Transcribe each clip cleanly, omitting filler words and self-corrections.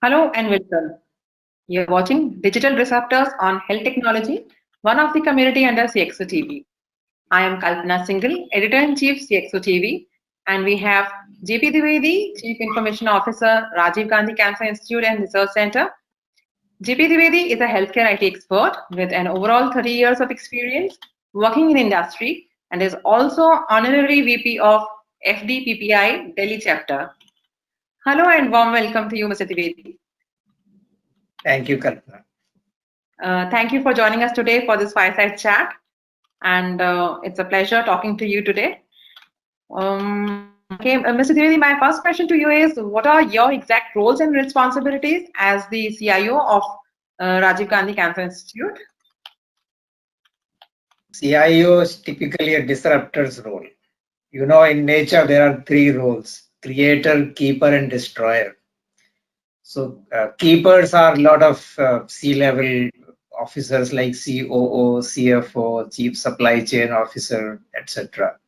Hello and welcome. You're watching Digital Disruptors on Health Technology, one of the community under CXO TV. I am Kalpana Singhal, Editor-in-Chief CXO TV, and we have JP Dwivedi, Chief Information Officer, Rajiv Gandhi Cancer Institute and Research Center. JP Dwivedi is a healthcare IT expert with an overall 30 years of experience working in industry and is also Honorary VP of FDPPI Delhi chapter. Hello and warm welcome to you, Mr. Dwivedi. Thank you, Kalpana. Thank you for joining us today for this fireside chat, and it's a pleasure talking to you today. Mr. Trivedi, my first question to you is: what are your exact roles and responsibilities as the CIO of Rajiv Gandhi Cancer Institute? CIO is typically a disruptor's role. In nature, there are three roles: creator, keeper, and destroyer. So, keepers are a lot of C-level officers like COO, CFO, Chief Supply Chain Officer, etc.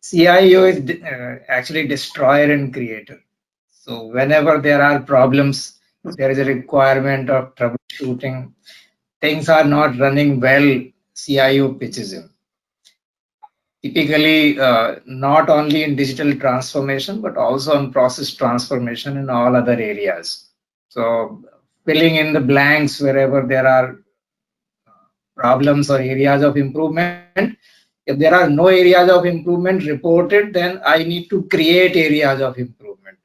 CIO is actually destroyer and creator. So, whenever there are problems, there is a requirement of troubleshooting. Things are not running well, CIO pitches in. Typically, not only in digital transformation, but also on process transformation in all other areas. So, filling in the blanks wherever there are problems or areas of improvement. If there are no areas of improvement reported, then I need to create areas of improvement.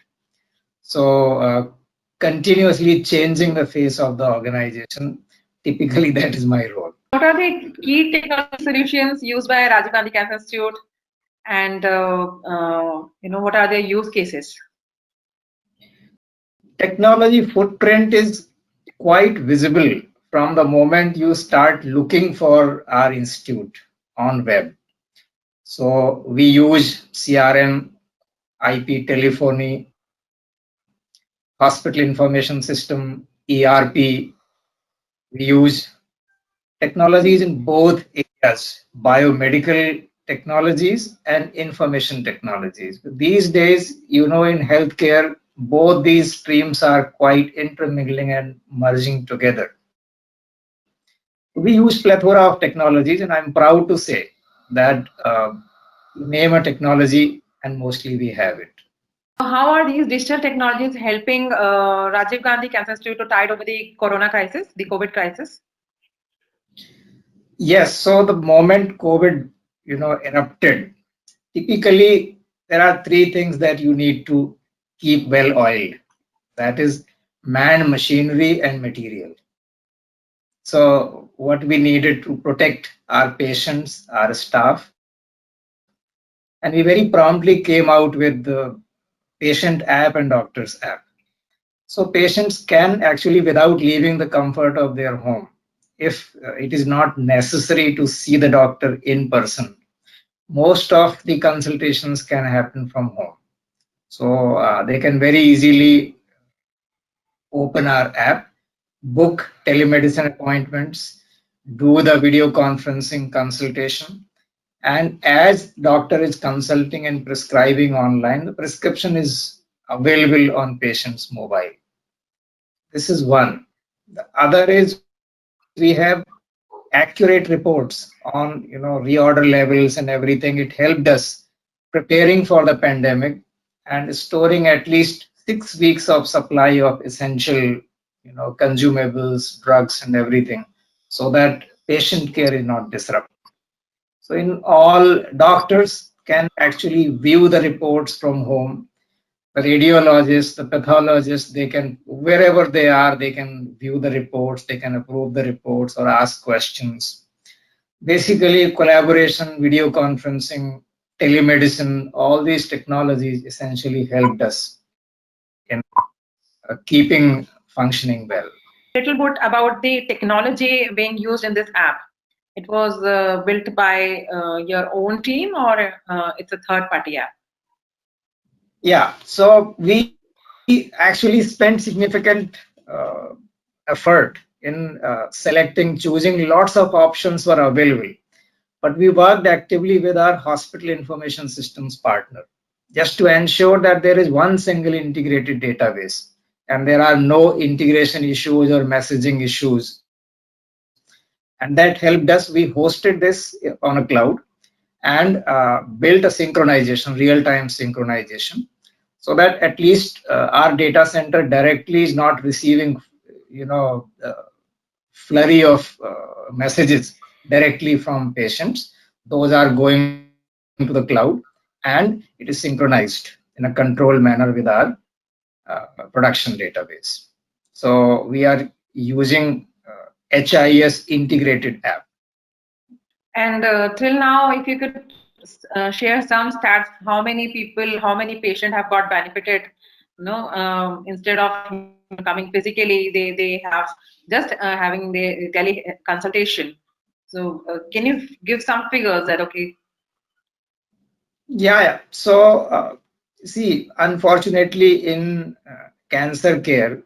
So, continuously changing the face of the organization. Typically, that is my role. What are the key technology solutions used by Rajiv Gandhi Cancer Institute, and what are their use cases? Technology footprint is quite visible from the moment you start looking for our institute on web. So we use CRM, IP telephony, hospital information system, ERP. We use technologies in both areas, biomedical technologies and information technologies. These days, in healthcare, both these streams are quite intermingling and merging together. We use plethora of technologies, and I'm proud to say that name a technology and mostly we have it. How are these digital technologies helping Rajiv Gandhi Cancer Institute to tide over the corona crisis, the COVID crisis? Yes, so the moment COVID, erupted, typically there are three things that you need to keep well oiled. That is man, machinery, and material. So what we needed to protect our patients, our staff, and we very promptly came out with the patient app and doctor's app. So patients can actually, without leaving the comfort of their home, if it is not necessary to see the doctor in person, most of the consultations can happen from home. So they can very easily open our app, book telemedicine appointments, do the video conferencing consultation, and as doctor is consulting and prescribing online, the prescription is available on patient's mobile. This is one. The other is we have accurate reports on reorder levels and everything. It helped us preparing for the pandemic and storing at least 6 weeks of supply of essential consumables, drugs, and everything, so that patient care is not disrupted. So in all, doctors can actually view the reports from home. The radiologists, the pathologists, they can, wherever they are, they can view the reports, they can approve the reports or ask questions. Basically, collaboration, video conferencing, telemedicine, all these technologies essentially helped us in keeping functioning well. Little bit about the technology being used in this app. It was built by your own team, or it's a third-party app? Yeah, so we actually spent significant effort in selecting, choosing. Lots of options were available, but we worked actively with our hospital information systems partner just to ensure that there is one single integrated database and there are no integration issues or messaging issues. And that helped us. We hosted this on a cloud and built a synchronization, real-time synchronization, so that at least our data center directly is not receiving, flurry of messages directly from patients. Those are going to the cloud, and it is synchronized in a controlled manner with our production database. So we are using HIS integrated app. And till now, if you could share some stats, how many people, how many patients have got benefited, instead of coming physically, they have just having the tele consultation. So can you give some figures that, okay? Yeah. So, see, unfortunately, in cancer care,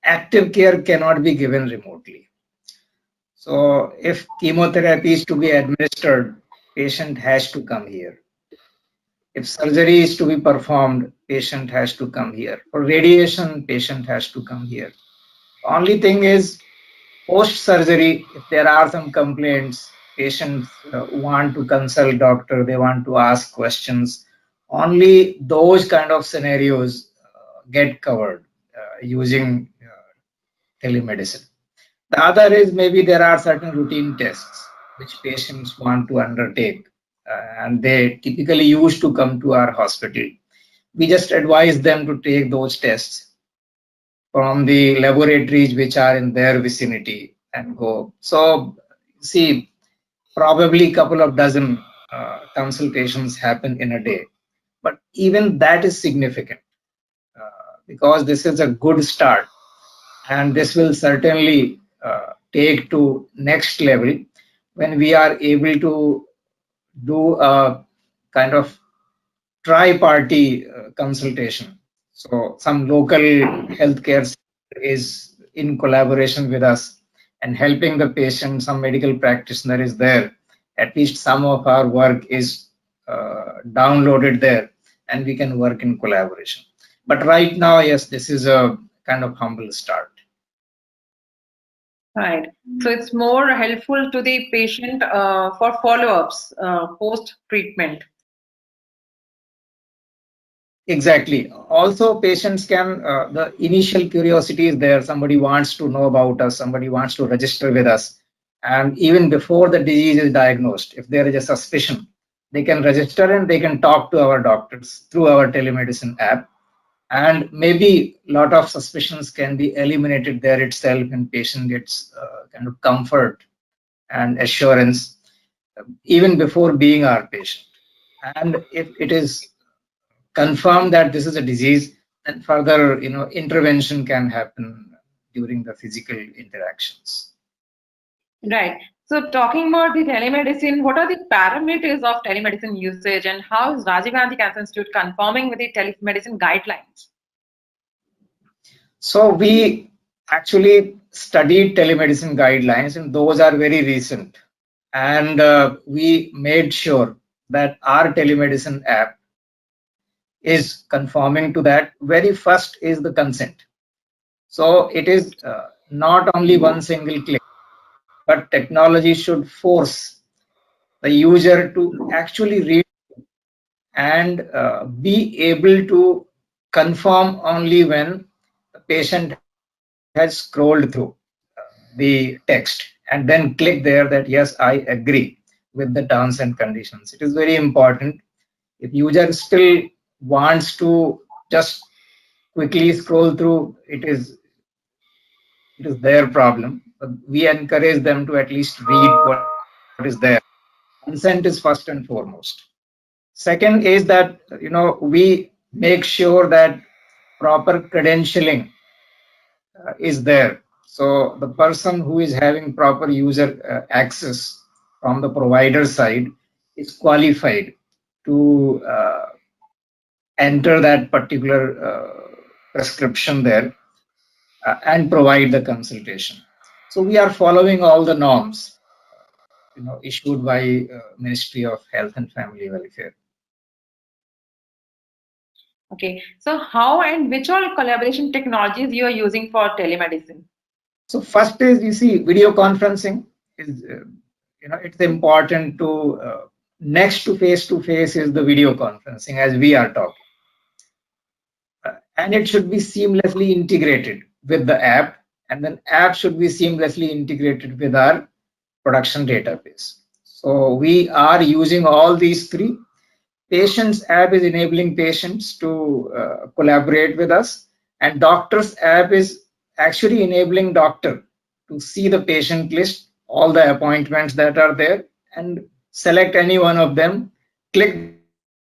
active care cannot be given remotely. So, if chemotherapy is to be administered, patient has to come here. If surgery is to be performed, patient has to come here. For radiation, patient has to come here. Only thing is, post surgery, if there are some complaints, patients want to consult doctor, they want to ask questions. Only those kind of scenarios get covered using telemedicine. The other is maybe there are certain routine tests which patients want to undertake, and they typically used to come to our hospital. We just advise them to take those tests from the laboratories which are in their vicinity and go. So, see, probably a couple of dozen consultations happen in a day, but even that is significant because this is a good start, and this will certainly take to next level when we are able to do a kind of tri-party consultation. So some local healthcare is in collaboration with us and helping the patient. Some medical practitioner is there. At least some of our work is downloaded there, and we can work in collaboration. But right now, yes, this is a kind of humble start. Right. So it's more helpful to the patient for follow-ups post treatment. Exactly. Also, patients can, the initial curiosity is there. Somebody wants to know about us, somebody wants to register with us. And even before the disease is diagnosed, if there is a suspicion, they can register and they can talk to our doctors through our telemedicine app. And maybe a lot of suspicions can be eliminated there itself, and patient gets kind of comfort and assurance even before being our patient. And if it is confirm that this is a disease, then further, intervention can happen during the physical interactions. Right. So talking about the telemedicine, what are the parameters of telemedicine usage and how is Rajiv Gandhi Cancer Institute conforming with the telemedicine guidelines? So we actually studied telemedicine guidelines, and those are very recent. And we made sure that our telemedicine app is conforming to that. Very first is the consent. So it is not only one single click, but technology should force the user to actually read and be able to confirm only when the patient has scrolled through the text and then click there that yes, I agree with the terms and conditions. It is very important. If user still wants to just quickly scroll through, it is their problem. But we encourage them to at least read what is there. Consent is first and foremost. Second is that we make sure that proper credentialing is there. So the person who is having proper user access from the provider side is qualified to enter that particular prescription there and provide the consultation. So we are following all the norms, issued by Ministry of Health and Family Welfare. Okay, so how and which all collaboration technologies you are using for telemedicine? So first is, you see, video conferencing is, it's important to, next to face is the video conferencing as we are talking. And it should be seamlessly integrated with the app, and then app should be seamlessly integrated with our production database. So we are using all these three. Patients app is enabling patients to collaborate with us, and doctor's app is actually enabling doctor to see the patient list, all the appointments that are there, and select any one of them, click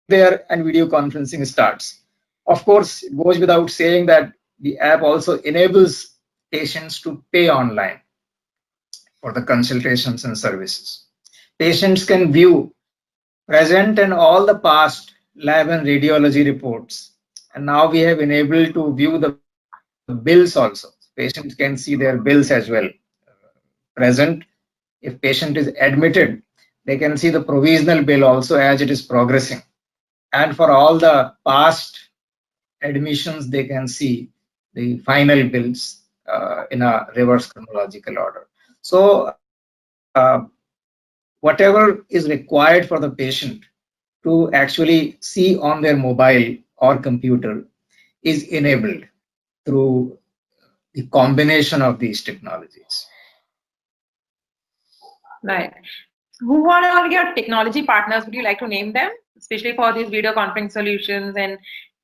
there, and video conferencing starts. Of course, it goes without saying that the app also enables patients to pay online for the consultations and services. Patients can view present and all the past lab and radiology reports. And now we have enabled to view the bills also. Patients can see their bills as well. Present, if patient is admitted, they can see the provisional bill also as it is progressing. And for all the past admissions, they can see the final bills in a reverse chronological order. So whatever is required for the patient to actually see on their mobile or computer is enabled through the combination of these technologies. Right. Who are all your technology partners? Would you like to name them, especially for these video conference solutions and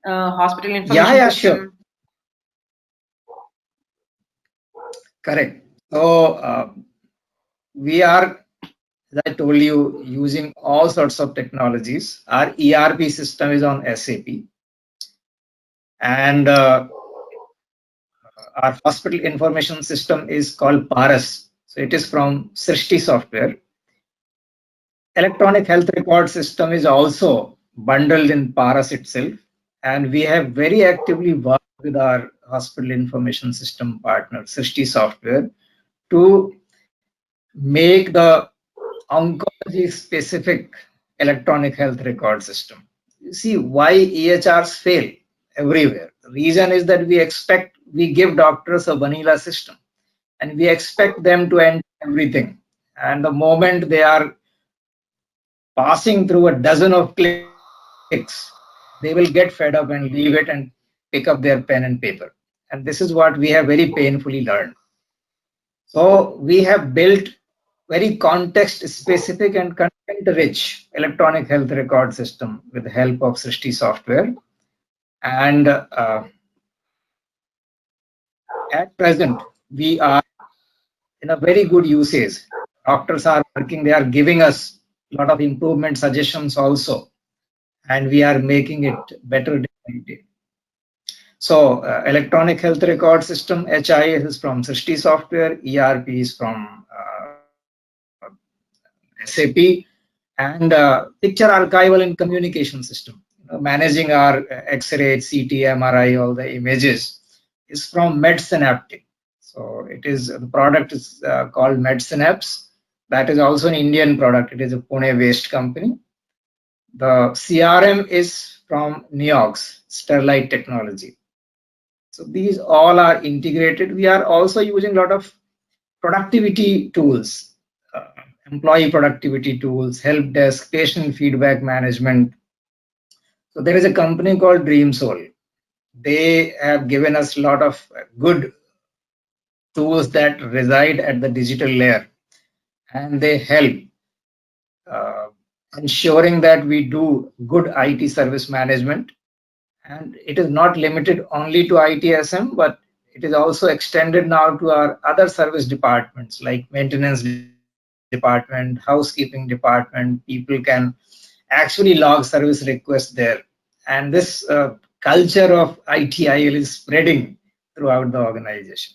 hospital information Yeah, system? sure. Correct. So we are, as I told you, using all sorts of technologies. Our ERP system is on SAP, and our hospital information system is called PARAS. So it is from Srishti Software. Electronic health record system is also bundled in PARAS itself, and we have very actively worked with our hospital information system partner, Srishti Software, to make the oncology specific electronic health record system. You see why EHRs fail everywhere. The reason is that we give doctors a vanilla system, and we expect them to enter everything. And the moment they are passing through a dozen of clicks, they will get fed up and leave it and pick up their pen and paper. And this is what we have very painfully learned. So we have built very context specific and content rich electronic health record system with the help of Srishti software. And at present, we are in a very good usage. Doctors are working, they are giving us a lot of improvement suggestions also, and we are making it better day by day. So electronic health record system, HIS is from Srishti software, ERP is from SAP, and picture archival and communication system, managing our X-ray, CT, MRI, all the images, is from MedSynaptic. So it is, the product is called MedSynapse. That is also an Indian product. It is a Pune-based company. The CRM is from Neox, Sterlite Technology. So these all are integrated. We are also using a lot of productivity tools, uh, employee productivity tools, help desk, patient feedback management. So there is a company called DreamSoul. They have given us a lot of good tools that reside at the digital layer, and they help uh, ensuring that we do good IT service management. And it is not limited only to ITSM, but it is also extended now to our other service departments like maintenance department, housekeeping department. People can actually log service requests there. And this culture of ITIL is spreading throughout the organization.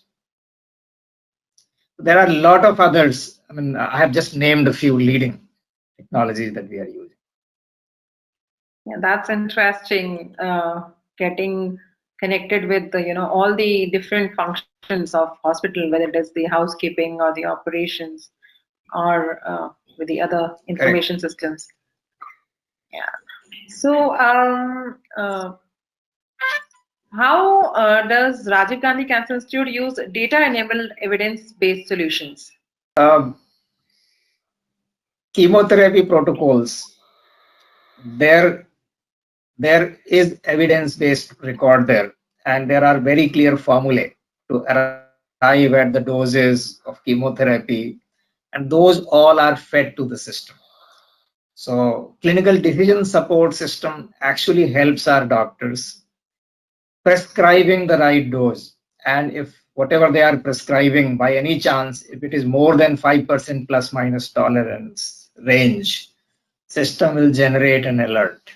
There are a lot of others. I mean, I have just named a few leading technologies that we are using. Yeah, that's interesting. Getting connected with the, all the different functions of hospital, whether it is the housekeeping or the operations or with the other Correct. information systems. Yeah. So How does Rajiv Gandhi Cancer Institute use data-enabled evidence-based solutions? Um, Chemotherapy protocols, there is evidence-based record there, and there are very clear formulae to arrive at the doses of chemotherapy, and those all are fed to the system. So clinical decision support system actually helps our doctors prescribing the right dose. And if whatever they are prescribing by any chance, if it is more than 5% plus minus tolerance range, system will generate an alert.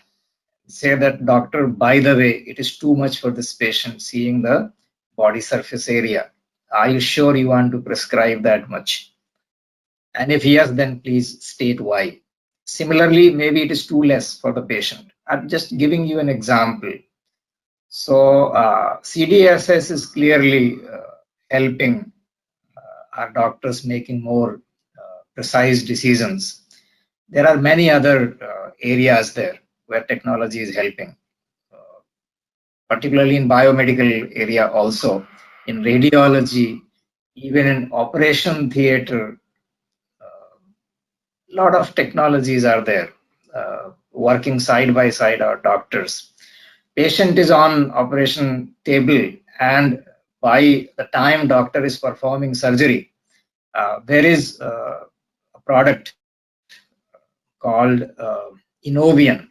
Say that, doctor, by the way, it is too much for this patient seeing the body surface area. Are you sure you want to prescribe that much? And if yes, then please state why. Similarly, maybe it is too less for the patient. I'm just giving you an example. So CDSS is clearly helping our doctors making more precise decisions. There are many other areas there where technology is helping, particularly in biomedical area also, in radiology, even in operation theater. Lot of technologies are there working side by side our doctors. Patient is on operation table, and by the time doctor is performing surgery, there is a product called Innovian.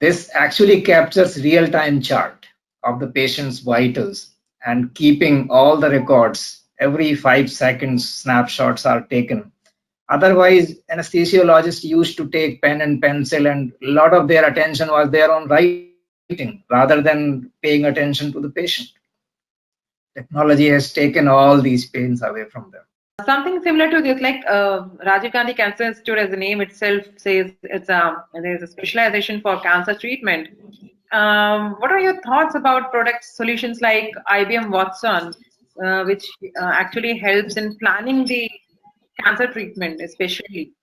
This actually captures real-time chart of the patient's vitals, and keeping all the records. Every 5 seconds snapshots are taken. Otherwise, anesthesiologists used to take pen and pencil, and a lot of their attention was there on writing rather than paying attention to the patient. Technology has taken all these pains away from them. Something similar to this, like Rajiv Gandhi Cancer Institute, as the name itself says, there's a specialization for cancer treatment. What are your thoughts about product solutions like IBM Watson, which actually helps in planning the cancer treatment, especially?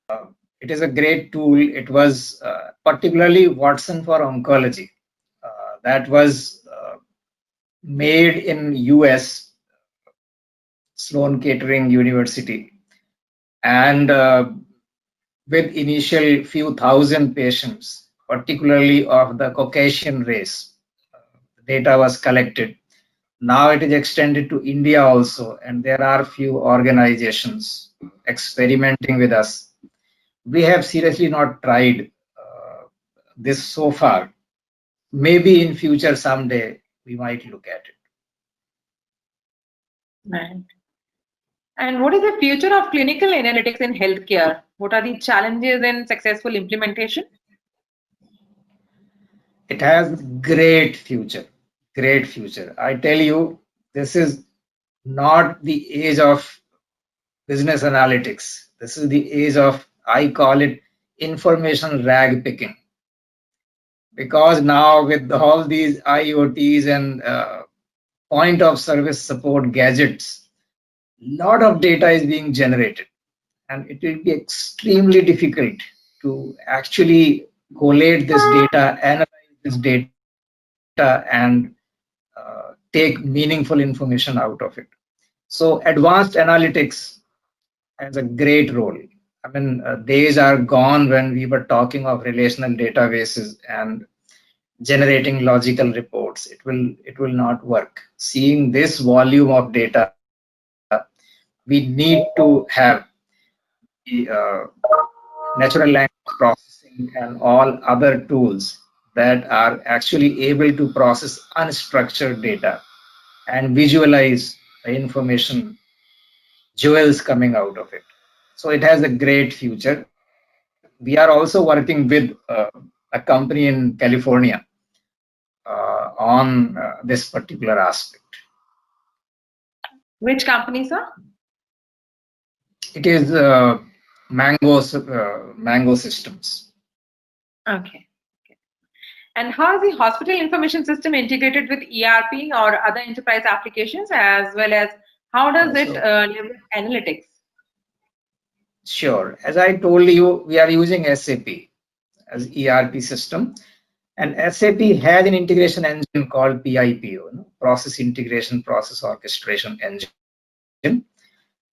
It is a great tool. It was particularly Watson for oncology. That was made in US, Sloan Kettering University, and with initial few thousand patients, particularly of the Caucasian race. Data was collected. Now it is extended to India also, and there are few organizations experimenting with us. We have seriously not tried this so far. Maybe in future someday we might look at it. Right. And what is the future of clinical analytics in healthcare? What are the challenges in successful implementation? It has great future, great future. I tell you, this is not the age of business analytics. This is the age of, I call it, information rag picking. Because now with all these IoTs and point of service support gadgets, lot of data is being generated, and it will be extremely difficult to actually collate this data, analyze this data, and take meaningful information out of it. So advanced analytics has a great role. I mean, days are gone when we were talking of relational databases and generating logical reports. It will not work. Seeing this volume of data, we need to have the natural language processing and all other tools that are actually able to process unstructured data and visualize the information jewels coming out of it. So it has a great future. We are also working with a company in California on this particular aspect. Which company, sir? It is Mango Systems. Okay. And how is the hospital information system integrated with ERP or other enterprise applications, as well as how does it leverage analytics? Sure. As I told you, we are using SAP as ERP system. And SAP has an integration engine called PIPO, Process Integration Process Orchestration Engine.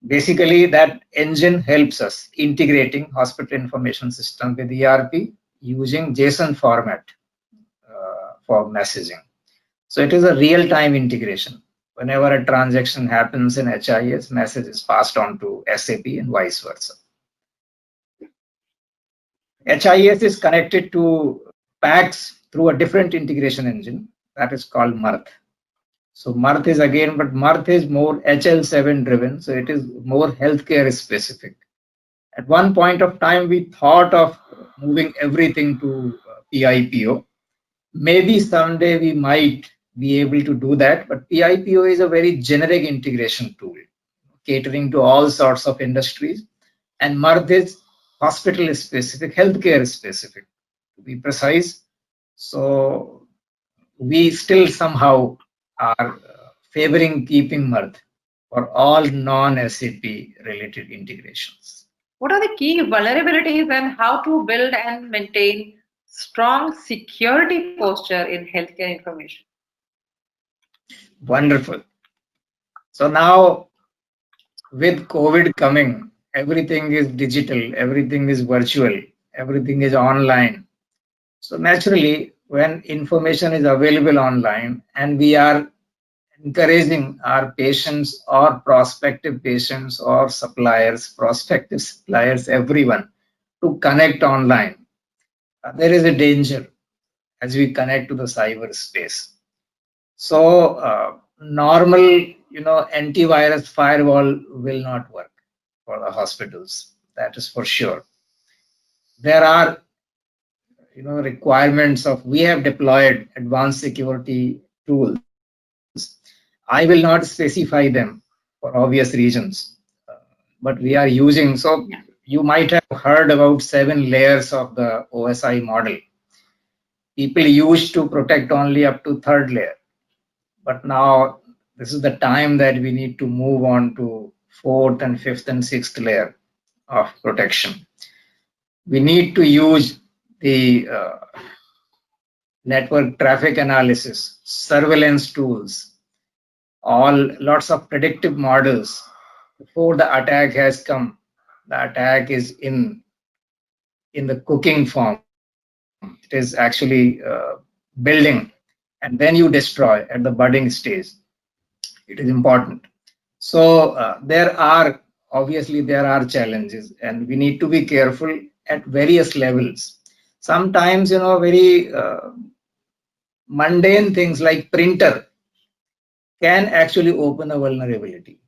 Basically, that engine helps us integrating hospital information system with ERP using JSON format for messaging. So it is a real-time integration. Whenever a transaction happens in HIS, message is passed on to SAP and vice versa. HIS is connected to PACS through a different integration engine that is called Mirth. So Mirth is again, but Mirth is more HL7 driven, so it is more healthcare specific. At one point of time, we thought of moving everything to PIPO. Maybe someday we might be able to do that, but PIPO is a very generic integration tool, catering to all sorts of industries, and Mirth is hospital specific, healthcare specific, to be precise. So we still somehow are favoring keeping Mirth for all non-SAP related integrations. What are the key vulnerabilities and how to build and maintain strong security posture in healthcare information? Wonderful. So now with COVID coming, everything is digital, everything is virtual, everything is online. So naturally, when information is available online and we are encouraging our patients or prospective patients or suppliers, prospective suppliers, everyone to connect online, there is a danger as we connect to the cyberspace. So normal, antivirus firewall will not work for the hospitals. That is for sure. There are, requirements of. We have deployed advanced security tools. I will not specify them for obvious reasons, but we are using. So you might have heard about 7 layers of the OSI model. People used to protect only up to 3rd layer. But now this is the time that we need to move on to 4th and 5th and 6th layer of protection. We need to use the network traffic analysis, surveillance tools, lots of predictive models. Before the attack has come, the attack is in the cooking form. It is actually building, and then you destroy at the budding stage. It is important. So there are challenges, and we need to be careful at various levels. Sometimes, very mundane things like printer can actually open a vulnerability.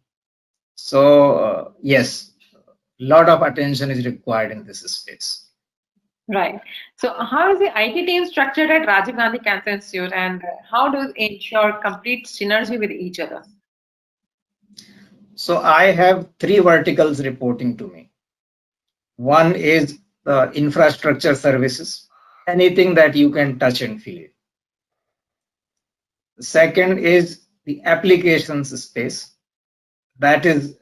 So yes, a lot of attention is required in this space. Right. So how is the IT team structured at Rajiv Gandhi Cancer Institute, and how do they ensure complete synergy with each other? So I have 3 verticals reporting to me. One is the infrastructure services, anything that you can touch and feel. The second is the applications space. That is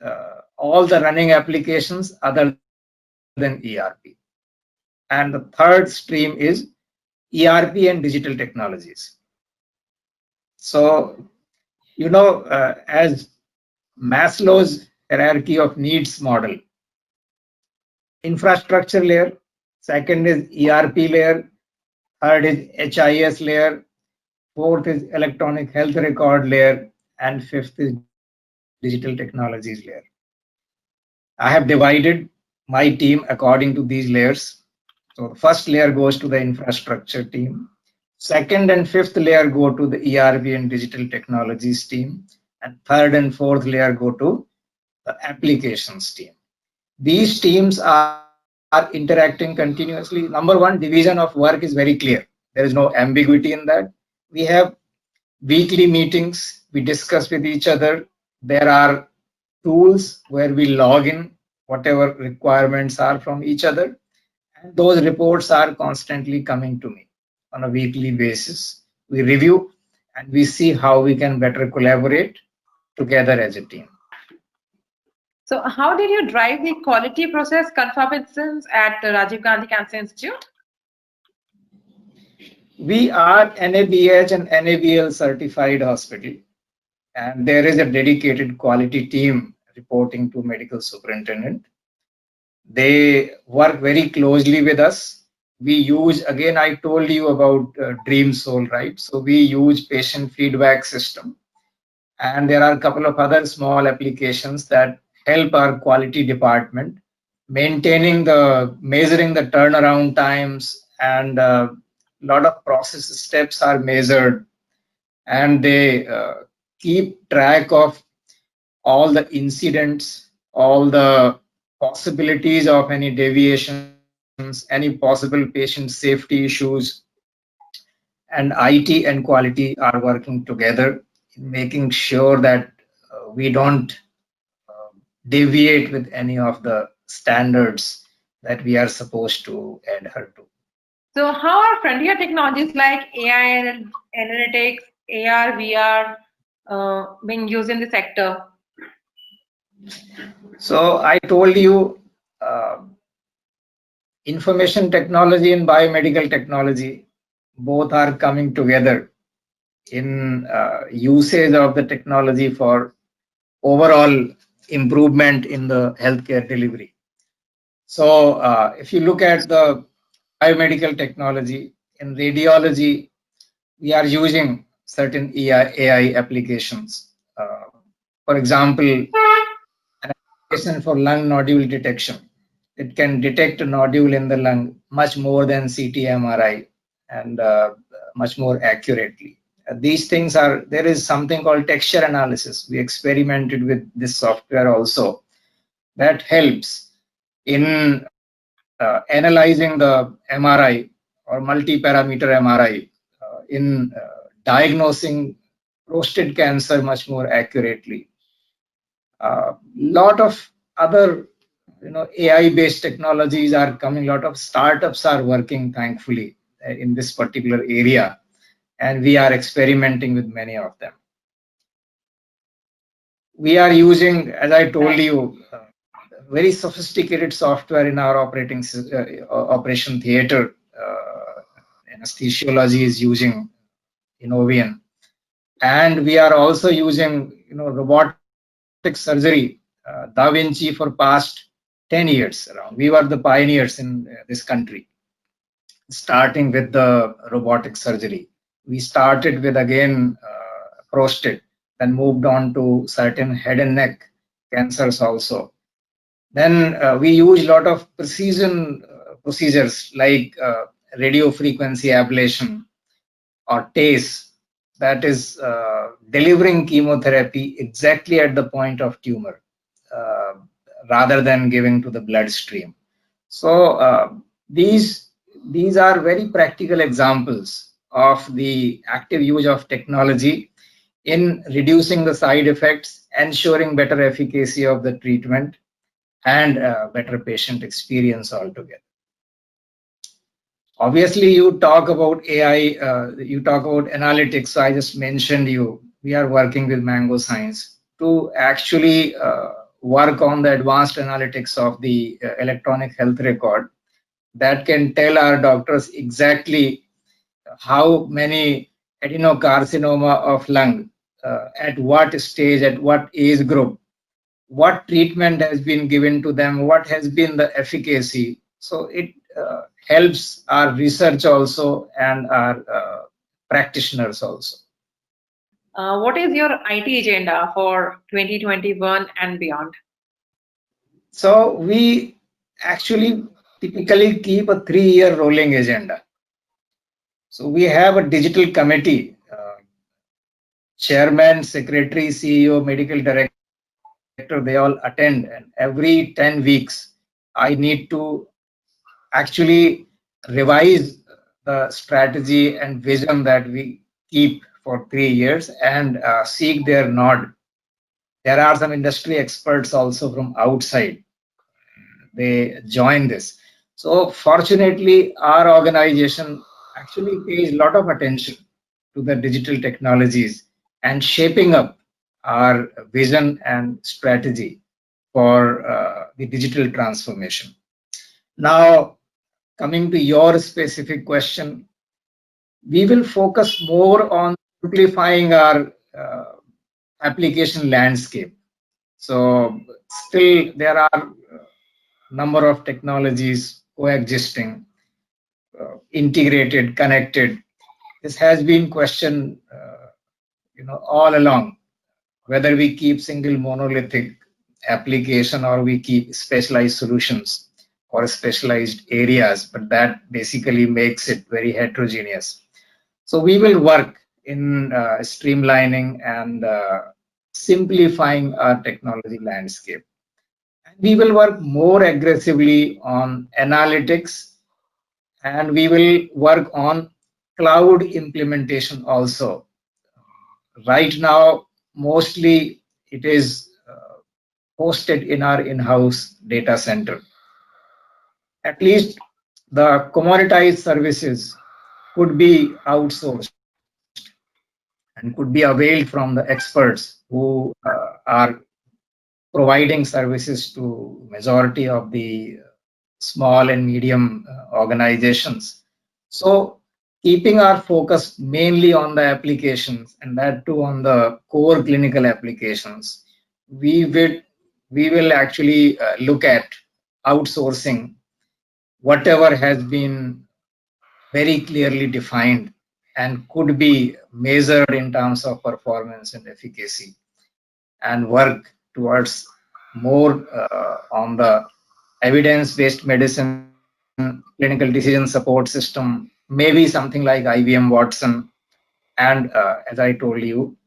all the running applications other than ERP. And the third stream is ERP and digital technologies. So, as Maslow's hierarchy of needs model, infrastructure layer, second is ERP layer, third is HIS layer, fourth is electronic health record layer, and fifth is digital technologies layer. I have divided my team according to these layers. So the first layer goes to the infrastructure team. Second and fifth layer go to the ERP and digital technologies team. And third and fourth layer go to the applications team. These teams are interacting continuously. Number one, division of work is very clear. There is no ambiguity in that. We have weekly meetings. We discuss with each other. There are tools where we log in whatever requirements are from each other. And those reports are constantly coming to me on a weekly basis. We review and we see how we can better collaborate together as a team. So how did you drive the quality process confirmations at the Rajiv Gandhi Cancer Institute? We are NABH and NABL certified hospital, and there is a dedicated quality team reporting to medical superintendent. They work very closely with us. We use, again, I told you about Dream Soul, right? So we use patient feedback system, and there are a couple of other small applications that help our quality department measuring the turnaround times, and a lot of process steps are measured, and they keep track of all the incidents, all the possibilities of any deviations, any possible patient safety issues. And IT and quality are working together in making sure that we don't deviate with any of the standards that we are supposed to adhere to. So how are frontier technologies like AI and analytics, AR, VR being used in the sector? So I told you information technology and biomedical technology both are coming together in usage of the technology for overall improvement in the healthcare delivery. So if you look at the biomedical technology in radiology, we are using certain AI applications. For example, an application for lung nodule detection. It can detect a nodule in the lung much more than CT MRI, and much more accurately. These things are, there is something called texture analysis. We experimented with this software also that helps in analyzing the MRI or multi-parameter MRI in diagnosing prostate cancer much more accurately. Lot of other AI-based technologies are coming. A lot of startups are working, thankfully, in this particular area, and we are experimenting with many of them. We are using, as I told you, very sophisticated software in our operation theater. Anesthesiology is using Innovian, and we are also using robotic surgery, Da Vinci, for past 10 years around. We were the pioneers in this country, starting with the robotic surgery. We started with, again, prostate, then moved on to certain head and neck cancers also. Then we use a lot of precision procedures like radio frequency ablation or TACE, that is delivering chemotherapy exactly at the point of tumor uh, rather than giving to the bloodstream. So these are very practical examples of the active use of technology in reducing the side effects, ensuring better efficacy of the treatment, and better patient experience altogether. Obviously, you talk about AI, you talk about analytics. So I just mentioned we are working with Mango Science to actually work on the advanced analytics of the electronic health record that can tell our doctors exactly how many adenocarcinoma of lung, at what stage, at what age group, what treatment has been given to them, what has been the efficacy. So it helps our research also and our practitioners also. What is your IT agenda for 2021 and beyond? So we actually typically keep a 3-year rolling agenda. So we have a digital committee, chairman, secretary, CEO, medical director, they all attend, and every 10 weeks I need to actually revise the strategy and vision that we keep for 3 years, and seek their nod. There are some industry experts also from outside. They join this. So fortunately, our organization actually pays a lot of attention to the digital technologies and shaping up our vision and strategy for the digital transformation. Now, coming to your specific question, we will focus more on simplifying our application landscape. So still there are number of technologies coexisting, integrated, connected. This has been questioned, all along, whether we keep single monolithic application or we keep specialized solutions for specialized areas, but that basically makes it very heterogeneous. So we will work in streamlining and simplifying our technology landscape. And we will work more aggressively on analytics, and we will work on cloud implementation also. Right now, mostly it is hosted in our in-house data center. At least the commoditized services could be outsourced and could be availed from the experts who are providing services to majority of the small and medium organizations. So keeping our focus mainly on the applications, and that too on the core clinical applications, we will actually look at outsourcing whatever has been very clearly defined and could be measured in terms of performance and efficacy, and work towards more on the evidence-based medicine, clinical decision support system, maybe something like IBM Watson, and as I told you,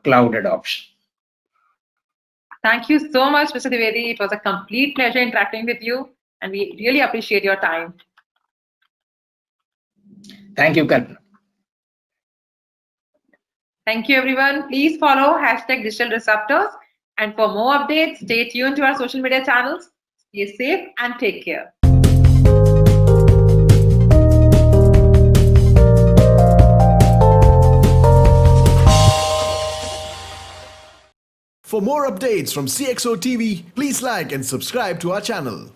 cloud adoption. Thank you so much, Mr. Dwivedi. It was a complete pleasure interacting with you, and we really appreciate your time. Thank you, Kalpana. Thank you, everyone. Please follow hashtag Digital Disruptors. And for more updates, stay tuned to our social media channels. Stay safe and take care. For more updates from CXO TV, please like and subscribe to our channel.